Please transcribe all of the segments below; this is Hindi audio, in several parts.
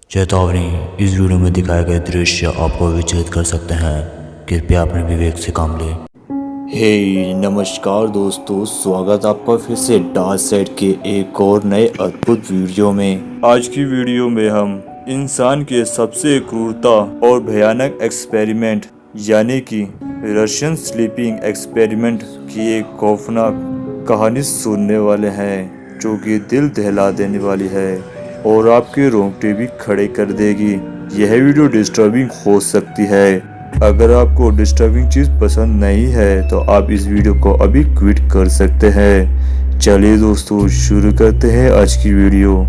चेतावनी, इस वीडियो में दिखाए गए दृश्य आपको विचलित कर सकते हैं। कृपया अपने विवेक से काम लें। नमस्कार दोस्तों, स्वागत आपका फिर से डार्क साइड के एक और नए अद्भुत वीडियो में। आज की वीडियो में हम इंसान के सबसे क्रूरता और भयानक एक्सपेरिमेंट यानी कि रशियन स्लीपिंग एक्सपेरिमेंट की एक खौफनाक कहानी सुनने वाले हैं, जो कि दिल दहला देने वाली है और आपके रोंगटे भी खड़े कर देगी। यह वीडियो डिस्टर्बिंग हो सकती है। अगर आपको डिस्टर्बिंग चीज़ पसंद नहीं है तो आप इस वीडियो को अभी क्विट कर सकते हैं। चलिए दोस्तों, शुरू करते हैं आज की वीडियो।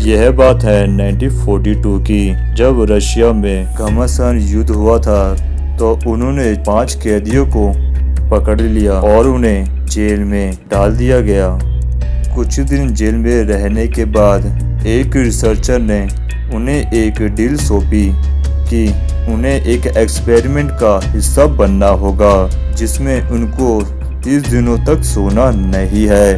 यह बात है 1942 की, जब रशिया में घमासान युद्ध हुआ था। तो उन्होंने 5 कैदियों को पकड़ लिया और उन्हें जेल में डाल दिया गया। कुछ दिन जेल में रहने के बाद एक रिसर्चर ने उन्हें एक डील सौंपी कि उन्हें एक एक्सपेरिमेंट का हिस्सा बनना होगा, जिसमें उनको 30 दिनों तक सोना नहीं है।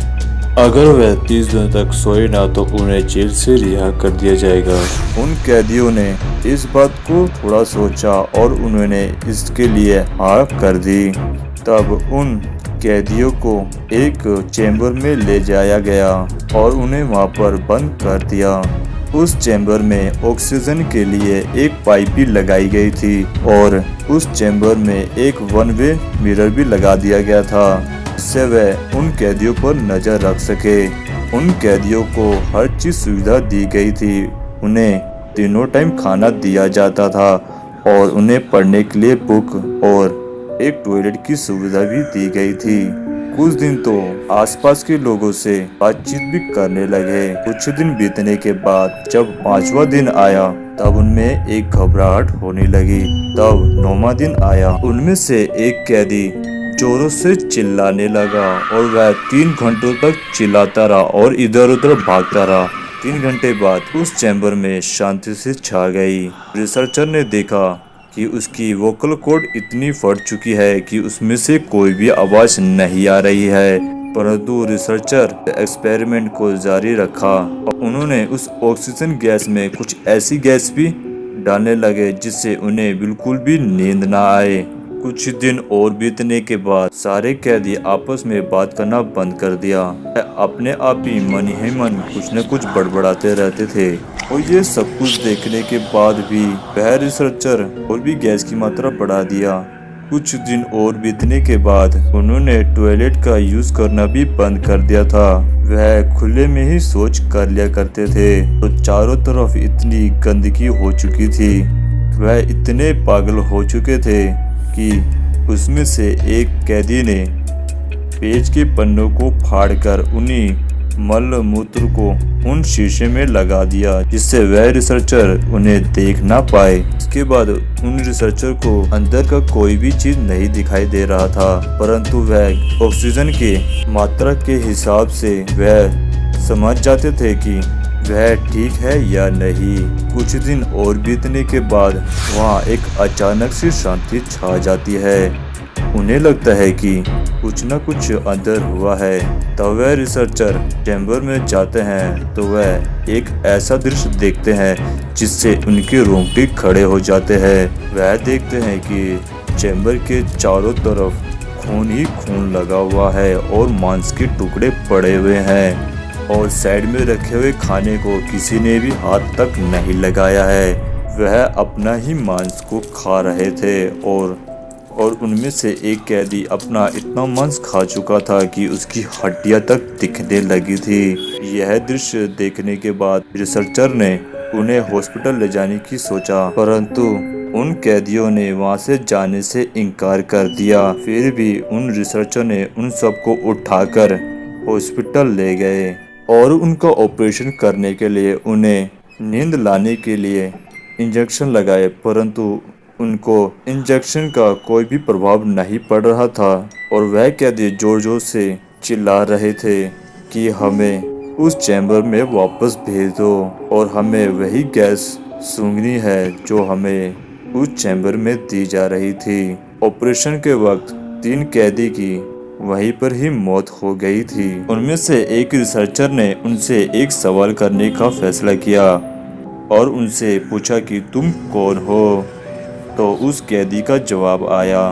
अगर वह 30 दिनों तक सोए ना तो उन्हें जेल से रिहा कर दिया जाएगा। उन कैदियों ने इस बात को थोड़ा सोचा और उन्होंने इसके लिए हाँ कर दी। तब उन कैदियों को एक चैम्बर में ले जाया गया और उन्हें वहां पर बंद कर दिया। उस चैम्बर में ऑक्सीजन के लिए एक पाइप भी लगाई गई थी और उस चैम्बर में एक वन वे मिरर भी लगा दिया गया था, जिससे वह उन कैदियों पर नजर रख सके। उन कैदियों को हर चीज सुविधा दी गई थी। उन्हें तीनों टाइम खाना दिया जाता था और उन्हें पढ़ने के लिए बुक और एक टॉयलेट की सुविधा भी दी गई थी। कुछ दिन तो आसपास के लोगों से बातचीत भी करने लगे। कुछ दिन बीतने के बाद जब 5वां दिन आया तब उनमें एक घबराहट होने लगी। तब 9वां दिन आया। उनमें से एक कैदी जोरों से चिल्लाने लगा और वह 3 घंटों तक चिल्लाता रहा और इधर उधर भागता रहा। 3 घंटे बाद उस चैम्बर में शांति से छा गई। रिसर्चर ने देखा कि उसकी वोकल कॉर्ड इतनी फट चुकी है कि उसमें से कोई भी आवाज नहीं आ रही है। परंतु रिसर्चर एक्सपेरिमेंट को जारी रखा और उन्होंने उस ऑक्सीजन गैस में कुछ ऐसी गैस भी डालने लगे जिससे उन्हें बिल्कुल भी नींद ना आए। कुछ दिन और बीतने के बाद सारे कैदी आपस में बात करना बंद कर दिया। अपने आप ही मन ही मन कुछ न कुछ बड़बड़ाते रहते थे। और ये सब कुछ देखने के बाद भी वह रिसर्चर और भी गैस की मात्रा बढ़ा दिया। कुछ दिन और बीतने के बाद उन्होंने टॉयलेट का यूज करना भी बंद कर दिया था। वह खुले में ही शौच कर लिया करते थे। तो चारों तरफ इतनी गंदगी हो चुकी थी, वह इतने पागल हो चुके थे कि उसमें से एक कैदी ने पेज के पन्नों को फाड़कर उन्हीं मल मूत्र को उन शीशे में लगा दिया, जिससे वह रिसर्चर उन्हें देख ना पाए। इसके बाद उन रिसर्चर को अंदर का कोई भी चीज नहीं दिखाई दे रहा था, परंतु वह ऑक्सीजन के मात्रा के हिसाब से वह समझ जाते थे कि वह ठीक है या नहीं। कुछ दिन और बीतने के बाद वहाँ एक अचानक सी शांति छा जाती है। उन्हें लगता है कि कुछ न कुछ अंदर हुआ है। तब वह रिसर्चर चैम्बर में जाते हैं तो वह एक ऐसा दृश्य देखते हैं जिससे उनके रोंगटे खड़े हो जाते हैं। वह देखते हैं कि चैम्बर के चारों तरफ खून ही खून लगा हुआ है और मांस के टुकड़े पड़े हुए हैं और साइड में रखे हुए खाने को किसी ने भी हाथ तक नहीं लगाया है। वह अपना ही मांस को खा रहे थे और उनमें से एक कैदी अपना इतना मांस खा चुका था कि उसकी हड्डियां तक दिखने लगी थी। यह दृश्य देखने के बाद रिसर्चर ने उन्हें हॉस्पिटल ले जाने की सोचा, परंतु उन कैदियों ने वहां से जाने से इनकार कर दिया। फिर भी उन रिसर्चर ने उन सबको उठाकर हॉस्पिटल ले गए और उनका ऑपरेशन करने के लिए उन्हें नींद लाने के लिए इंजेक्शन लगाए, परंतु उनको इंजेक्शन का कोई भी प्रभाव नहीं पड़ रहा था और वह कैदी जोर जोर से चिल्ला रहे थे कि हमें उस चैम्बर में वापस भेज दो और हमें वही गैस सूंघनी है जो हमें उस चैम्बर में दी जा रही थी। ऑपरेशन के वक्त 3 कैदी की वहीं पर ही मौत हो गई थी। उनमें से एक रिसर्चर ने उनसे एक सवाल करने का फैसला किया। और उनसे पूछा कि तुम कौन हो। तो उस कैदी का जवाब आया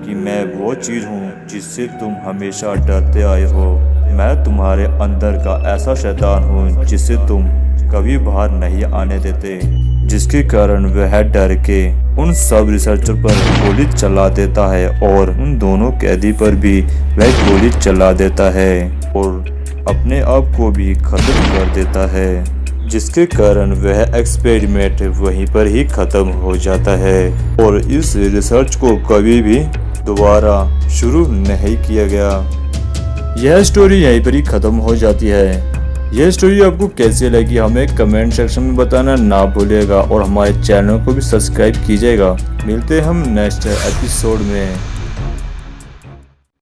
कि मैं वो चीज़ हूँ जिससे तुम हमेशा डरते आए हो। मैं तुम्हारे अंदर का ऐसा शैतान हूँ जिसे तुम कभी बाहर नहीं आने देते, जिसके कारण वह डर के उन सब रिसर्चर पर गोली चला देता है और उन दोनों कैदी पर भी वह गोली चला देता है और अपने आप को भी खत्म कर देता है, जिसके कारण वह एक्सपेरिमेंट वहीं पर ही खत्म हो जाता है और इस रिसर्च को कभी भी दोबारा शुरू नहीं किया गया। यह स्टोरी यहीं पर ही खत्म हो जाती है। यह स्टोरी आपको कैसी लगी हमें कमेंट सेक्शन में बताना ना भूलिएगा और हमारे चैनल को भी सब्सक्राइब कीजिएगा। मिलते हैं हम नेक्स्ट एपिसोड में।